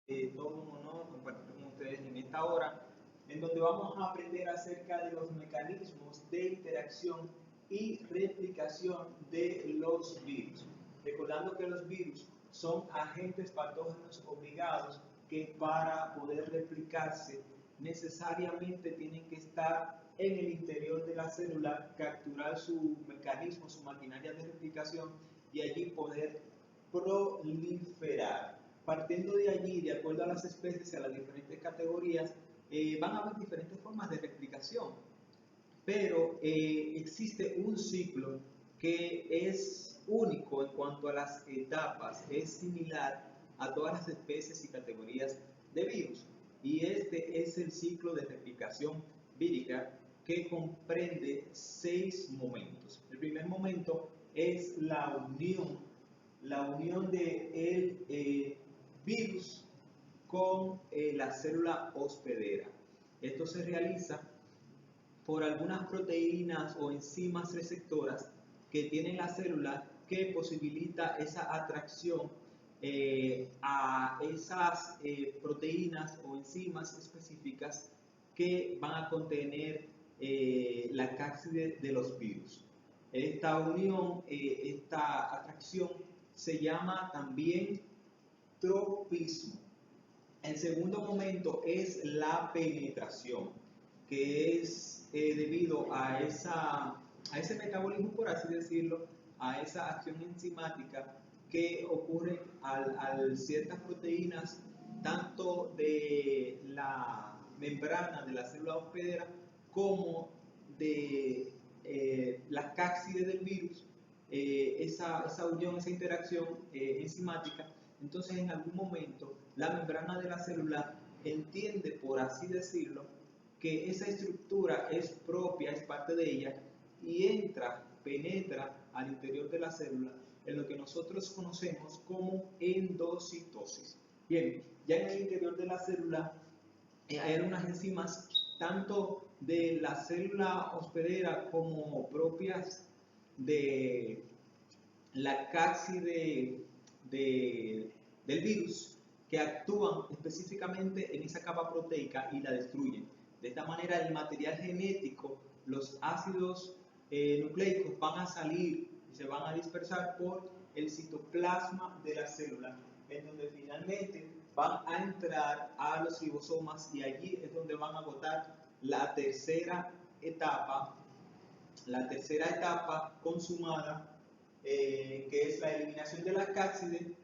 Todo un honor compartir con ustedes en esta hora, en donde vamos a aprender acerca de los mecanismos de interacción y replicación de los virus. Recordando que los virus son agentes patógenos obligados que para poder replicarse necesariamente tienen que estar en el interior de la célula, capturar su mecanismo, su maquinaria de replicación y allí poder proliferar. Partiendo de allí, de acuerdo a las especies y a las diferentes categorías, van a haber diferentes formas de replicación, pero existe un ciclo que es único en cuanto a las etapas, es similar a todas las especies y categorías de virus, y este es el ciclo de replicación vírica que comprende 6 momentos. El primer momento es la unión del virus con la célula hospedera. Esto se realiza por algunas proteínas o enzimas receptoras que tienen la célula que posibilita esa atracción a esas proteínas o enzimas específicas que van a contener la cápside de los virus. Esta unión, esta atracción se llama también tropismo. El segundo momento es la penetración, que es debido a ese metabolismo, por así decirlo, a esa acción enzimática que ocurre al ciertas proteínas, tanto de la membrana de la célula hospedera como de la cápside del virus, esa unión, esa interacción enzimática. Entonces, en algún momento, la membrana de la célula entiende, por así decirlo, que esa estructura es propia, es parte de ella, y entra, penetra al interior de la célula en lo que nosotros conocemos como endocitosis. Bien, ya en el interior de la célula hay unas enzimas tanto de la célula hospedera como propias de la cápside del virus que actúan específicamente en esa capa proteica y la destruyen. De esta manera el material genético, los ácidos nucleicos van a salir y se van a dispersar por el citoplasma de la célula, en donde finalmente van a entrar a los ribosomas y allí es donde van a agotar etapa, la tercera etapa consumada, que es la eliminación de la cápside,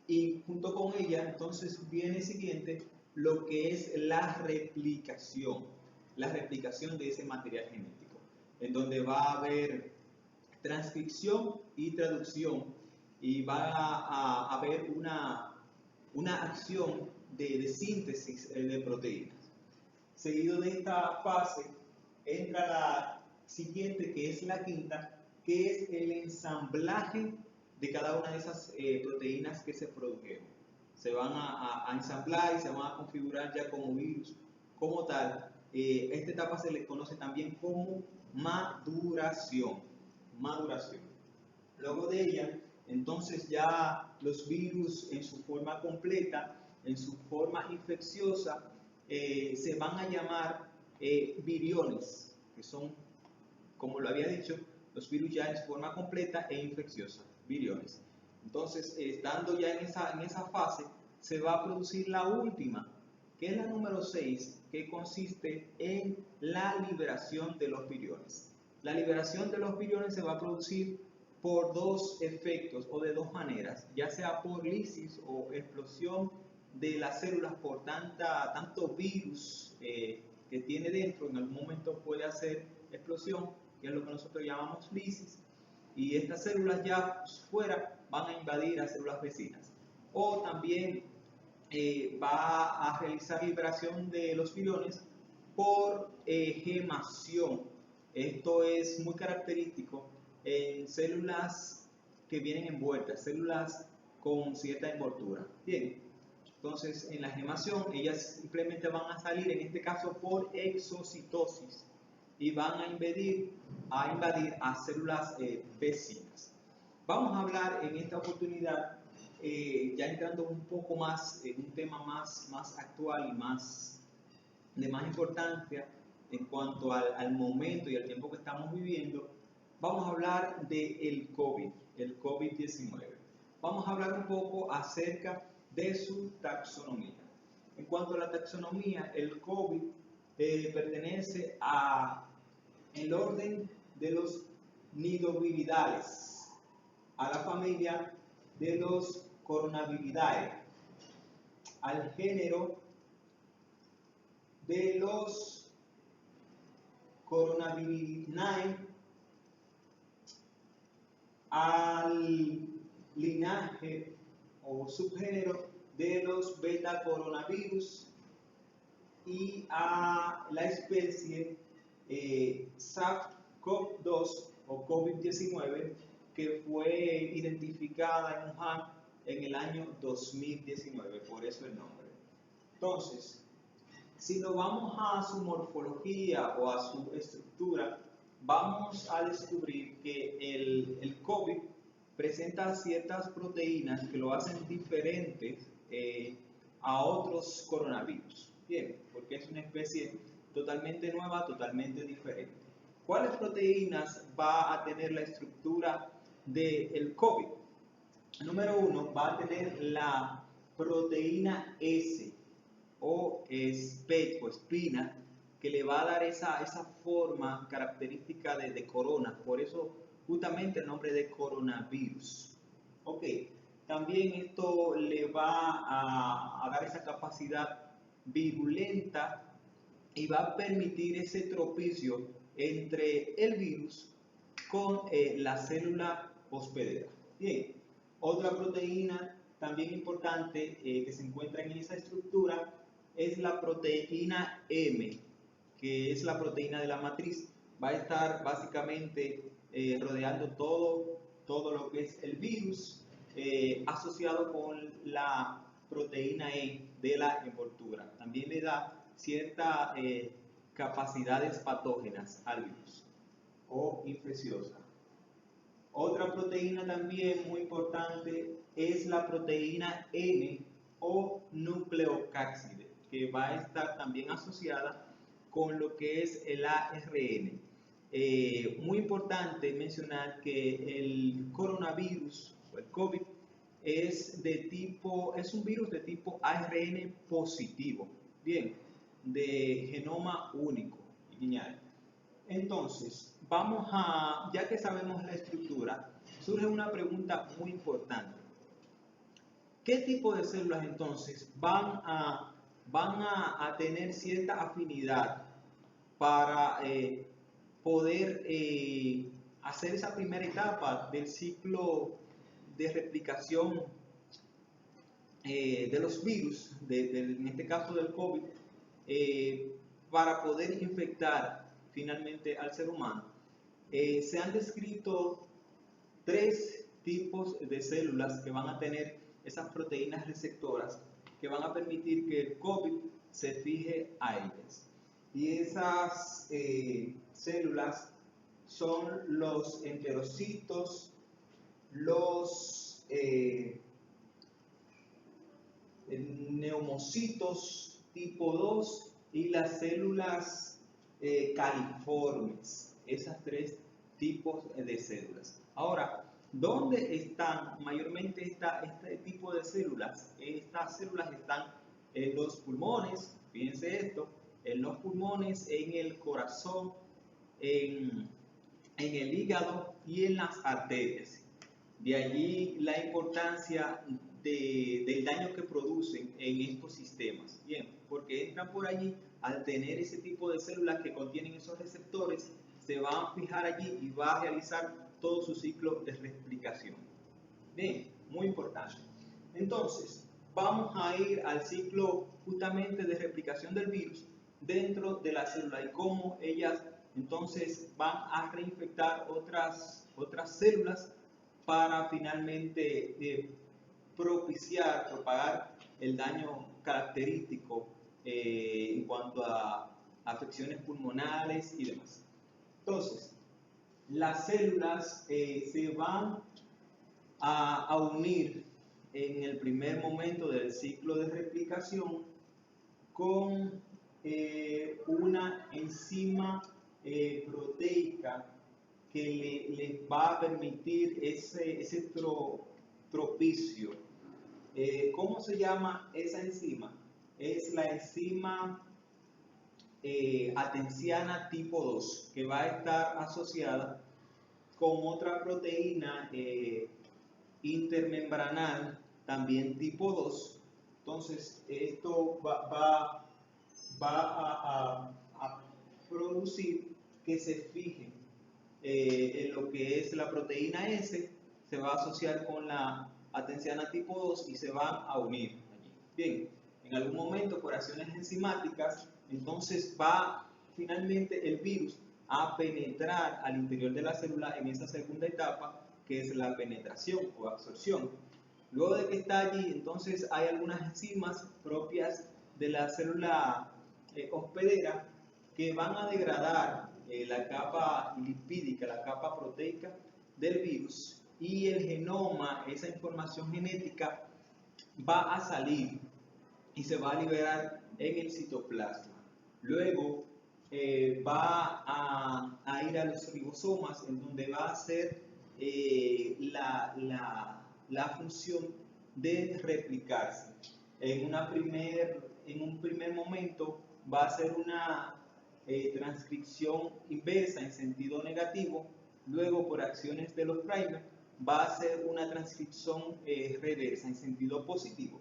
y junto con ella entonces viene siguiente lo que es la replicación de ese material genético, en donde va a haber transcripción y traducción y va a haber una acción de síntesis de proteínas. Seguido de esta fase entra la siguiente, que es la quinta, que es el ensamblaje de cada una de esas proteínas que se produjeron. Se van a ensamblar y se van a configurar ya como virus, como tal. Esta etapa se le conoce también como maduración. Luego de ella, entonces ya los virus en su forma completa, en su forma infecciosa, se van a llamar viriones, que son, como lo había dicho, los virus ya en su forma completa e infecciosa, viriones. Entonces, estando ya en esa fase, se va a producir la última, que es la número 6, que consiste en la liberación de los viriones. La liberación de los viriones se va a producir por dos efectos o de dos maneras, ya sea por lisis o explosión de las células por tanto virus que tiene dentro. En algún momento puede hacer explosión, que es lo que nosotros llamamos lisis, y estas células ya fuera van a invadir a células vecinas. O también va a realizar liberación de los viriones por gemación. Esto es muy característico en células que vienen envueltas, células con cierta envoltura. Bien, entonces en la gemación ellas simplemente van a salir, en este caso por exocitosis, y van a invadir a células vecinas. Vamos a hablar en esta oportunidad ya entrando un poco más en un tema más actual y de más importancia en cuanto al momento y al tiempo que estamos viviendo, vamos a hablar del COVID, el COVID-19. Vamos a hablar un poco acerca de su taxonomía. En cuanto a la taxonomía, el COVID pertenece a el orden de los nidoviridales, a la familia de los coronaviridae, al género de los coronavirinae, al linaje o subgénero de los beta coronavirus y a la especie SARS-CoV-2 o COVID-19 que fue identificada en Wuhan en el año 2019, por eso el nombre. Entonces, si nos vamos a su morfología o a su estructura, vamos a descubrir que el COVID presenta ciertas proteínas que lo hacen diferente a otros coronavirus. Bien, porque es una especie totalmente nueva, totalmente diferente. ¿Cuáles proteínas va a tener la estructura del COVID? Número 1, va a tener la proteína S o espina, que le va a dar esa forma característica de corona, por eso justamente el nombre de coronavirus. Ok, también esto le va a dar esa capacidad virulenta y va a permitir ese tropicio entre el virus con la célula hospedera. Bien, otra proteína también importante que se encuentra en esa estructura es la proteína M, que es la proteína de la matriz. Va a estar básicamente rodeando todo lo que es el virus asociado con la proteína E de la envoltura. También le da ciertas capacidades patógenas al virus o infecciosa. Otra proteína también muy importante es la proteína N o nucleocápside, que va a estar también asociada con lo que es el ARN. Muy importante mencionar que el coronavirus o el COVID es un virus de tipo ARN positivo, bien, de genoma único y lineal. Entonces, ya que sabemos la estructura, surge una pregunta muy importante. ¿Qué tipo de células entonces van a tener cierta afinidad para poder hacer esa primera etapa del ciclo de replicación de los virus, en este caso del COVID, para poder infectar finalmente al ser humano? Se han descrito 3 tipos de células que van a tener esas proteínas receptoras que van a permitir que el COVID se fije a ellas. Y esas células son los enterocitos, los neumocitos tipo 2 y las células califormes. Esas 3 tipos de células. Ahora, ¿dónde están mayormente este tipo de células? Estas células están en los pulmones, fíjense esto, en los pulmones, en el corazón, en el hígado y en las arterias. De allí la importancia del daño que producen en estos sistemas. Bien, porque entran por allí, al tener ese tipo de células que contienen esos receptores, se van a fijar allí y va a realizar todo su ciclo de replicación. Bien, muy importante. Entonces, vamos a ir al ciclo justamente de replicación del virus dentro de la célula y cómo ellas entonces van a reinfectar otras células para finalmente propagar el daño característico en cuanto a afecciones pulmonares y demás. Entonces, las células se van a unir en el primer momento del ciclo de replicación con una enzima proteica que les va a permitir ese tropicio. ¿Cómo se llama esa enzima? Es la enzima atenciana tipo 2, que va a estar asociada con otra proteína intermembranal, también tipo 2. Entonces, esto va a producir que se fijen en lo que es la proteína S, se va a asociar con la atenciana tipo 2 y se van a unir allí. Bien, en algún momento por acciones enzimáticas, entonces va finalmente el virus a penetrar al interior de la célula en esa segunda etapa, que es la penetración o absorción. Luego de que está allí, entonces hay algunas enzimas propias de la célula hospedera que van a degradar la capa lipídica, la capa proteica del virus, y el genoma, esa información genética, va a salir y se va a liberar en el citoplasma. Luego va a ir a los ribosomas, en donde va a hacer la función de replicarse. En un primer momento va a ser una transcripción inversa en sentido negativo, luego por acciones de los primers va a ser una transcripción reversa en sentido positivo,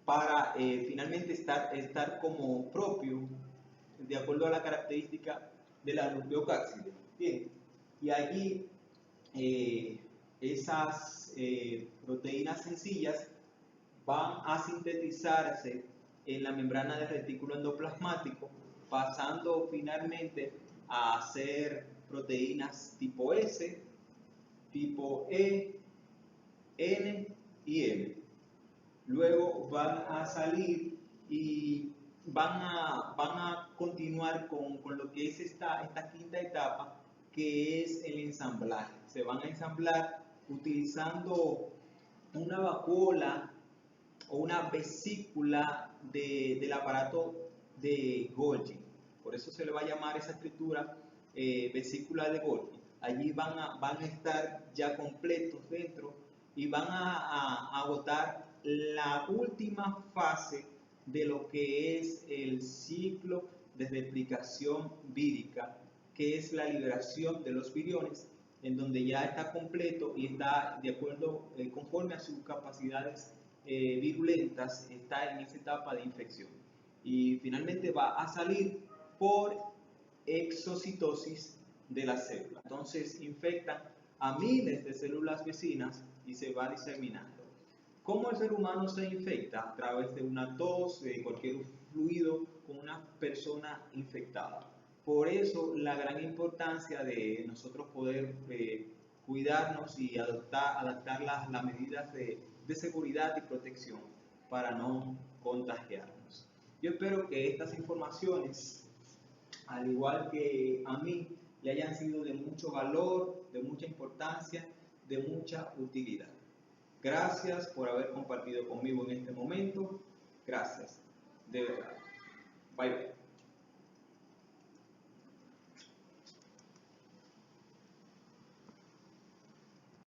para finalmente estar como propio, de acuerdo a la característica de la nucleocápside. Bien, y allí esas proteínas sencillas van a sintetizarse en la membrana del retículo endoplasmático, pasando finalmente a ser proteínas tipo S, tipo E, N y M. Luego van a salir y van a continuar con lo que es esta quinta etapa, que es el ensamblaje. Se van a ensamblar utilizando una vacuola o una vesícula del aparato de Golgi. Por eso se le va a llamar esa estructura vesícula de Golgi. Allí van a estar ya completos dentro y van a agotar la última fase de lo que es el ciclo de replicación vírica, que es la liberación de los viriones, en donde ya está completo y está de acuerdo, conforme a sus capacidades virulentas, está en esa etapa de infección. Y finalmente va a salir por exocitosis de la célula. Entonces infectan a miles de células vecinas y se va diseminando. ¿Cómo el ser humano se infecta? A través de una tos, de cualquier fluido con una persona infectada. Por eso la gran importancia de nosotros poder cuidarnos y adaptar las medidas de seguridad y protección para no contagiarnos. Yo espero que estas informaciones, al igual que a mí, le hayan sido de mucho valor, de mucha importancia, de mucha utilidad. Gracias por haber compartido conmigo en este momento. Gracias, de verdad. Bye bye.